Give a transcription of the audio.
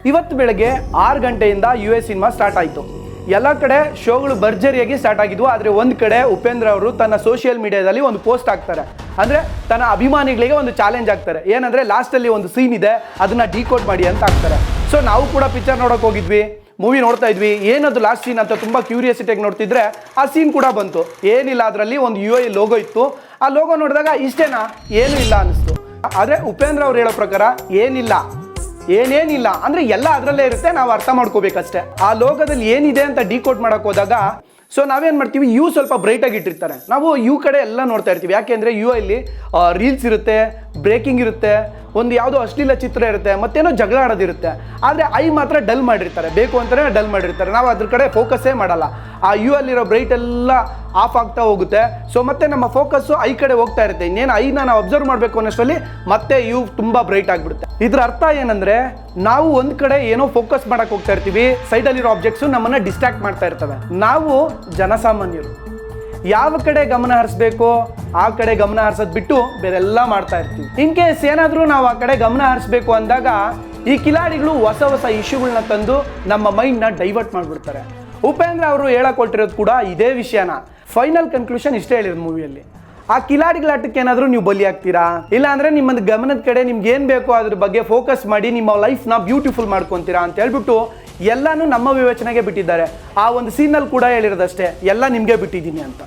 ಇವತ್ತು ಬೆಳಗ್ಗೆ 6 ಗಂಟೆಯಿಂದ US ಸಿನಿಮಾ ಸ್ಟಾರ್ಟ್ ಆಯಿತು. ಎಲ್ಲ ಕಡೆ ಶೋಗಳು ಭರ್ಜರಿಯಾಗಿ ಸ್ಟಾರ್ಟ್ ಆಗಿದ್ವು. ಆದರೆ ಒಂದು ಕಡೆ ಉಪೇಂದ್ರ ಅವರು ತನ್ನ ಸೋಷಿಯಲ್ ಮೀಡಿಯಾದಲ್ಲಿ ಒಂದು ಪೋಸ್ಟ್ ಹಾಕ್ತಾರೆ. ಅಂದರೆ ತನ್ನ ಅಭಿಮಾನಿಗಳಿಗೆ ಒಂದು ಚಾಲೆಂಜ್ ಆಗ್ತಾರೆ. ಏನಂದರೆ ಲಾಸ್ಟಲ್ಲಿ ಒಂದು ಸೀನ್ ಇದೆ, ಅದನ್ನು ಡಿಕೋಡ್ ಮಾಡಿ ಅಂತ ಹಾಕ್ತಾರೆ. ಸೊ ನಾವು ಕೂಡ ಪಿಕ್ಚರ್ ನೋಡೋಕೆ ಹೋಗಿದ್ವಿ, ಮೂವಿ ನೋಡ್ತಾ ಇದ್ವಿ. ಏನದು ಲಾಸ್ಟ್ ಸೀನ್ ಅಂತ ತುಂಬ ಕ್ಯೂರಿಯಾಸಿಟಿಯಾಗಿ ನೋಡ್ತಿದ್ರೆ ಆ ಸೀನ್ ಕೂಡ ಬಂತು. ಏನಿಲ್ಲ, ಅದರಲ್ಲಿ ಒಂದು UI ಲೋಗೋ ಇತ್ತು. ಆ ಲೋಗೋ ನೋಡಿದಾಗ ಇಷ್ಟೇನಾ, ಏನೂ ಇಲ್ಲ ಅನ್ನಿಸ್ತು. ಆದರೆ ಉಪೇಂದ್ರ ಅವ್ರು ಹೇಳೋ ಪ್ರಕಾರ ಏನೇನಿಲ್ಲ ಅಂದರೆ ಎಲ್ಲ ಅದರಲ್ಲೇ ಇರುತ್ತೆ, ನಾವು ಅರ್ಥ ಮಾಡ್ಕೋಬೇಕಷ್ಟೇ. ಆ ಲೋಗದಲ್ಲಿ ಏನಿದೆ ಅಂತ ಡಿಕೋಡ್ ಮಾಡೋಕೆ ಹೋದಾಗ ಸೊ ನಾವೇನು ಮಾಡ್ತೀವಿ, ಸ್ವಲ್ಪ ಬ್ರೈಟಾಗಿ ಇಟ್ಟಿರ್ತಾರೆ, ನಾವು ಕಡೆ ಎಲ್ಲ ನೋಡ್ತಾ ಇರ್ತೀವಿ. ಯಾಕೆಂದರೆ ಅಲ್ಲಿ ರೀಲ್ಸ್ ಇರುತ್ತೆ, ಬ್ರೇಕಿಂಗ್ ಇರುತ್ತೆ, ಒಂದು ಯಾವುದೋ ಅಶ್ಲೀಲ ಚಿತ್ರ ಇರುತ್ತೆ, ಮತ್ತೇನೋ ಜಗಳ ಆಡೋದಿರುತ್ತೆ. ಆದರೆ ಮಾತ್ರ ಡಲ್ ಮಾಡಿರ್ತಾರೆ, ಬೇಕು ಅಂತಲೇ ಡಲ್ ಮಾಡಿರ್ತಾರೆ. ನಾವು ಅದ್ರ ಕಡೆ ಫೋಕಸ್ಸೇ ಮಾಡಲ್ಲ. ಆ ಅಲ್ಲಿರೋ ಬ್ರೈಟ್ ಎಲ್ಲ ಆಫ್ ಆಗ್ತಾ ಹೋಗುತ್ತೆ. ಸೊ ಮತ್ತೆ ನಮ್ಮ ಫೋಕಸ್ಸು ಕಡೆ ಹೋಗ್ತಾ ಇರುತ್ತೆ. ಇನ್ನೇನು ನಾವು ಅಬ್ಸರ್ವ್ ಮಾಡಬೇಕು ಅನ್ನೋಷ್ಟರಲ್ಲಿ ಮತ್ತೆ ತುಂಬ ಬ್ರೈಟ್ ಆಗಿಬಿಡುತ್ತೆ. ಇದ್ರ ಅರ್ಥ ಏನಂದರೆ, ನಾವು ಒಂದು ಕಡೆ ಏನೋ ಫೋಕಸ್ ಮಾಡಕ್ಕೆ ಹೋಗ್ತಾ ಇರ್ತೀವಿ, ಸೈಡಲ್ಲಿರೋ ಆಬ್ಜೆಕ್ಟ್ಸು ನಮ್ಮನ್ನು ಡಿಸ್ಟ್ರಾಕ್ಟ್ ಮಾಡ್ತಾ ಇರ್ತವೆ. ನಾವು ಜನಸಾಮಾನ್ಯರು ಯಾವ ಕಡೆ ಗಮನ ಹರಿಸ್ಬೇಕು ಆ ಕಡೆ ಗಮನ ಹರಿಸೋದು ಬಿಟ್ಟು ಬೇರೆಲ್ಲ ಮಾಡ್ತಾ ಇರ್ತೀವಿ. ಇನ್ ಕೇಸ್ ಏನಾದರೂ ನಾವು ಆ ಕಡೆ ಗಮನ ಹರಿಸ್ಬೇಕು ಅಂದಾಗ ಈ ಕಿಲಾಡಿಗಳು ಹೊಸ ಇಶ್ಯೂಗಳನ್ನ ತಂದು ನಮ್ಮ ಮೈಂಡ್ನ ಡೈವರ್ಟ್ ಮಾಡಿಬಿಡ್ತಾರೆ. ಉಪೇಂದ್ರ ಅವರು ಹೇಳಕೊಟ್ಟಿರೋದು ಕೂಡ ಇದೇ ವಿಷಯನ. ಫೈನಲ್ ಕನ್ಕ್ಲೂಷನ್ ಇಷ್ಟೇ ಹೇಳಿರೋದು ಮೂವಿಯಲ್ಲಿ. ಆ ಕಿಲಾಡಿಗಳ ಆಟಕ್ಕೆ ಏನಾದರೂ ನೀವು ಬಲಿ ಆಗ್ತೀರಾ, ಇಲ್ಲ ಅಂದರೆ ನಿಮ್ಮ ಗಮನದ ಕಡೆ ನಿಮ್ಗೆ ಏನು ಬೇಕೋ ಅದ್ರ ಬಗ್ಗೆ ಫೋಕಸ್ ಮಾಡಿ ನಿಮ್ಮ ಲೈಫ್ನ ಬ್ಯೂಟಿಫುಲ್ ಮಾಡ್ಕೊತೀರಾ ಅಂತ ಹೇಳ್ಬಿಟ್ಟು ಎಲ್ಲನೂ ನಮ್ಮ ವಿವೇಚನೆಗೆ ಬಿಟ್ಟಿದ್ದಾರೆ. ಆ ಒಂದು ಸೀನಲ್ಲಿ ಕೂಡ ಹೇಳಿರೋದಷ್ಟೇ, ಎಲ್ಲ ನಿಮಗೆ ಬಿಟ್ಟಿದ್ದೀನಿ ಅಂತ.